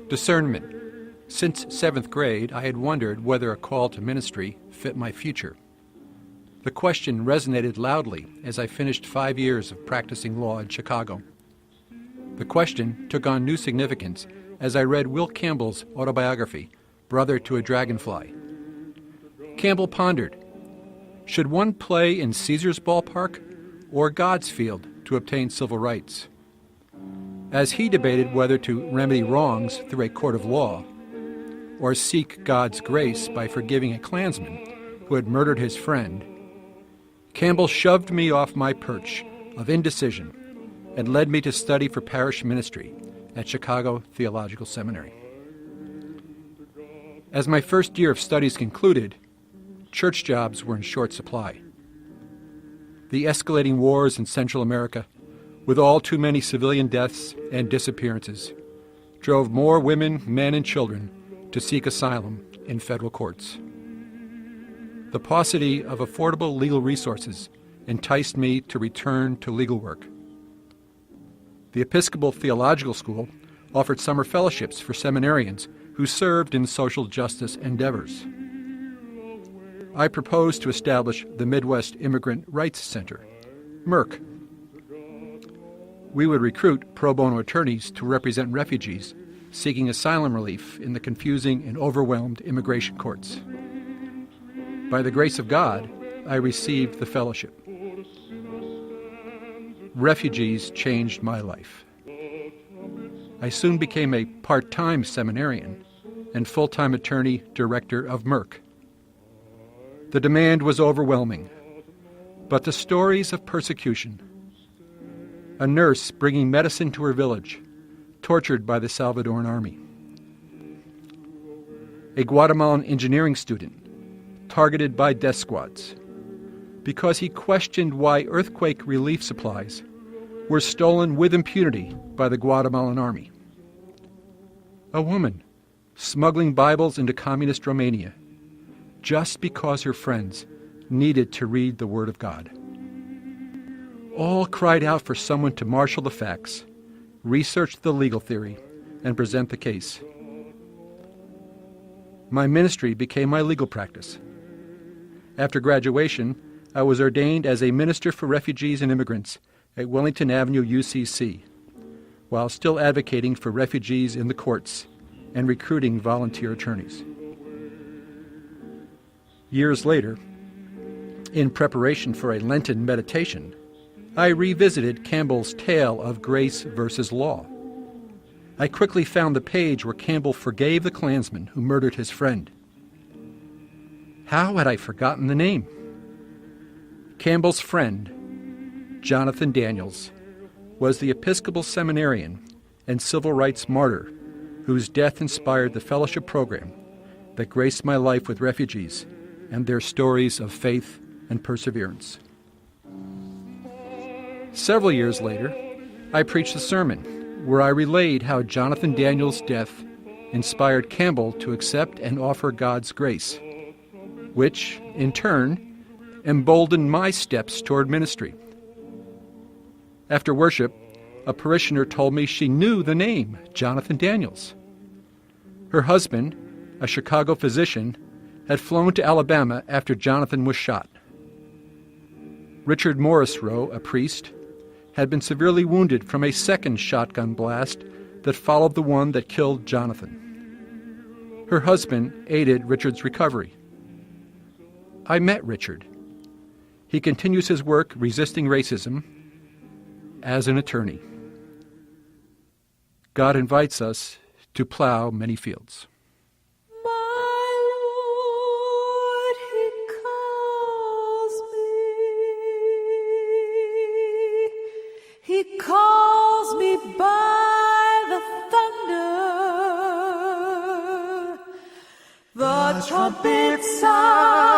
Discernment. Since 7th grade, I had wondered whether a call to ministry fit my future. The question resonated loudly as I finished 5 years of practicing law in Chicago. The question took on new significance as I read Will Campbell's autobiography, Brother to a Dragonfly. Campbell pondered, should one play in Caesar's ballpark or God's field to obtain civil rights? As he debated whether to remedy wrongs through a court of law or seek God's grace by forgiving a Klansman who had murdered his friend, Campbell shoved me off my perch of indecision and led me to study for parish ministry at Chicago Theological Seminary. As my first year of studies concluded, church jobs were in short supply. The escalating wars in Central America, with all too many civilian deaths and disappearances, drove more women, men, and children to seek asylum in federal courts. The paucity of affordable legal resources enticed me to return to legal work. The Episcopal Theological School offered summer fellowships for seminarians who served in social justice endeavors. I proposed to establish the Midwest Immigrant Rights Center, MERC. We would recruit pro bono attorneys to represent refugees seeking asylum relief in the confusing and overwhelmed immigration courts. By the grace of God, I received the fellowship. Refugees changed my life. I soon became a part-time seminarian and full-time attorney director of MERC. The demand was overwhelming, but the stories of persecution, a nurse bringing medicine to her village, tortured by the Salvadoran army, a Guatemalan engineering student targeted by death squads because he questioned why earthquake relief supplies were stolen with impunity by the Guatemalan army, a woman smuggling Bibles into communist Romania just because her friends needed to read the Word of God. All cried out for someone to marshal the facts, research the legal theory, and present the case. My ministry became my legal practice. After graduation, I was ordained as a minister for refugees and immigrants at Wellington Avenue, UCC, while still advocating for refugees in the courts and recruiting volunteer attorneys. Years later, in preparation for a Lenten meditation, I revisited Campbell's tale of grace versus law. I quickly found the page where Campbell forgave the Klansman who murdered his friend. How had I forgotten the name? Campbell's friend, Jonathan Daniels, was the Episcopal seminarian and civil rights martyr whose death inspired the fellowship program that graced my life with refugees and their stories of faith and perseverance. Several years later, I preached a sermon where I relayed how Jonathan Daniels' death inspired Campbell to accept and offer God's grace, which, in turn, emboldened my steps toward ministry. After worship, a parishioner told me she knew the name Jonathan Daniels. Her husband, a Chicago physician, had flown to Alabama after Jonathan was shot. Richard Morris Rowe, a priest, had been severely wounded from a second shotgun blast that followed the one that killed Jonathan. Her husband aided Richard's recovery. I met Richard. He continues his work resisting racism as an attorney. God invites us to plow many fields. He calls me by the thunder, the trumpet sound.